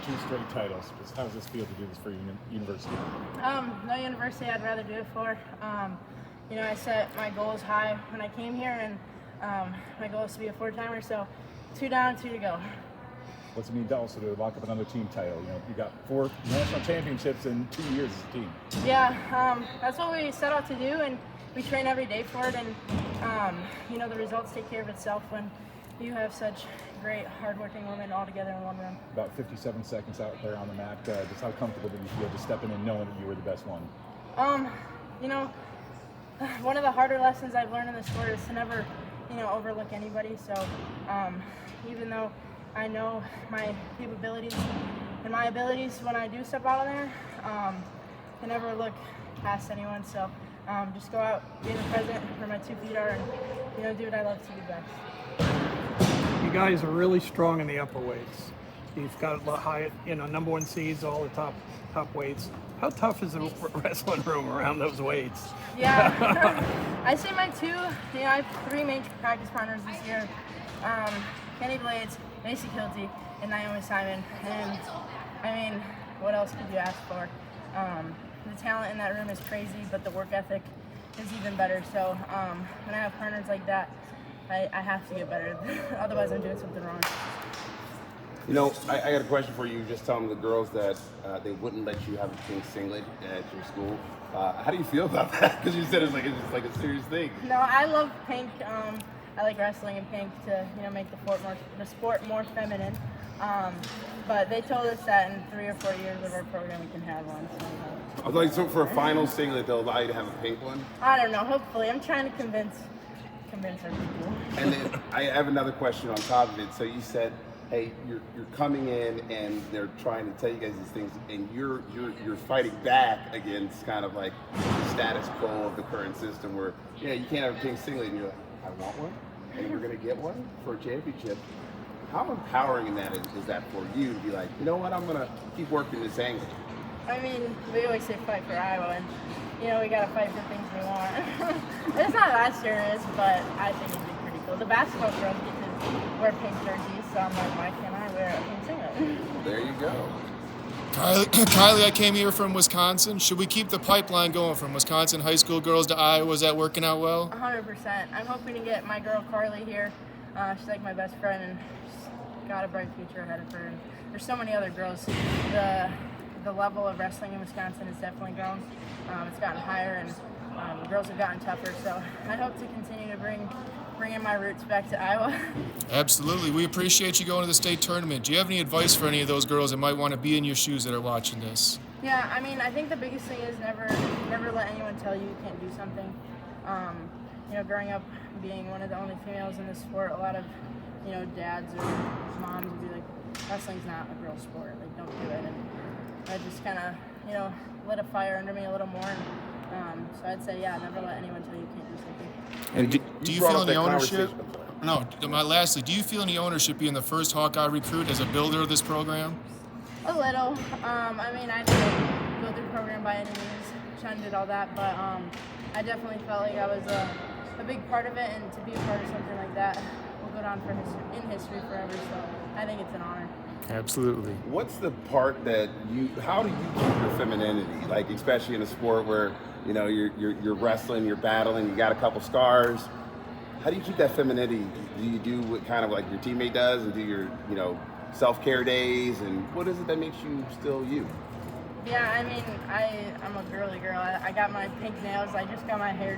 2 straight titles. Just how does this feel to do this for your university? No university I'd rather do it for. I set my goals high when I came here, and my goal is to be a 4-timer, so 2 down, 2 to go. What's it mean to also to lock up another team title? You got 4 national championships in 2 years as a team. Yeah, that's what we set out to do, and we train every day for it, and the results take care of itself when you have such great, hardworking women all together in one room. About 57 seconds out there on the mat. Just how comfortable did you feel just stepping in knowing that you were the best one? One of the harder lessons I've learned in this sport is to never, overlook anybody. So even though I know my capabilities and my abilities when I do step out of there, to never look past anyone. So just go out, be the present where my 2 feet are, and do what I love to do best. You guys are really strong in the upper weights. You've got a lot high, number 1 seeds, all the top weights. How tough is the wrestling room around those weights? Yeah, I see my 2. I have 3 major practice partners this year: Kenny Blades, Macy Kilty, and Naomi Simon. And I mean, what else could you ask for? The talent in that room is crazy, but the work ethic is even better. So when I have partners like that, I have to get better. Otherwise, I'm doing something wrong. I got a question for you. Just telling the girls that they wouldn't let you have a pink singlet at your school. How do you feel about that? Because you said it's just like a serious thing. No, I love pink. I like wrestling in pink to make the sport more feminine. But they told us that in 3 or 4 years of our program we can have one. So for a final singlet, they'll allow you to have a pink one? I don't know. Hopefully, I'm trying to convince our people. And then I have another question on top of it. So you said, hey, you're coming in and they're trying to tell you guys these things, and you're fighting back against kind of like the status quo of the current system where you can't have a pink singlet, and you're like, I want one, and we're gonna get one for a championship. How empowering in that is that for you to be like, you know what, I'm gonna keep working this angle? I mean, we always say fight for Iowa, and we gotta fight for things we want. It's not that serious, but I think it'd be pretty cool. The basketball girls get to wear pink jerseys, so I'm like, why can't I wear a pink singlet? There you go. Kylie, I came here from Wisconsin. Should we keep the pipeline going from Wisconsin high school girls to Iowa? Is that working out well? 100%. I'm hoping to get my girl Kylie here. She's like my best friend, and she's got a bright future ahead of her. And there's so many other girls. The level of wrestling in Wisconsin has definitely grown. It's gotten higher, and the girls have gotten tougher. So I hope to continue to bring in my roots back to Iowa. Absolutely. We appreciate you going to the state tournament. Do you have any advice for any of those girls that might want to be in your shoes that are watching this? Yeah, I mean, I think the biggest thing is never let anyone tell you can't do something. Growing up being one of the only females in this sport, a lot of dads or moms would be like, wrestling's not a girl sport, like don't do it. And I just kind of lit a fire under me a little more. And, so I'd say, never let anyone tell you can't do something. And do you feel any ownership? No. Lastly, do you feel any ownership being the first Hawkeye recruit as a builder of this program? A little. I mean, I didn't build the program by any means. Sean did all that, but I definitely felt like I was a big part of it, and to be a part of something like that will go down in history forever. So I think it's an honor. Absolutely. What's the part that how do you keep your femininity, like especially in a sport where you're wrestling, you're battling, you got a couple scars? How do you keep that femininity? Do you do what kind of like your teammate does, and do your self-care days, and what is it that makes you still you? Yeah, I mean, I'm a girly girl. I got my pink nails. I just got my hair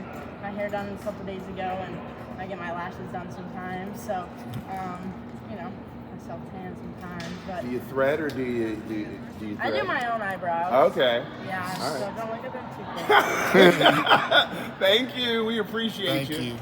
done a couple days ago, and I get my lashes done sometimes. So, I self-tan sometimes. But do you thread or do you thread? I do my own eyebrows. Okay. Yeah, all so right. don't look at them too close. Thank you. We appreciate you. Thank you.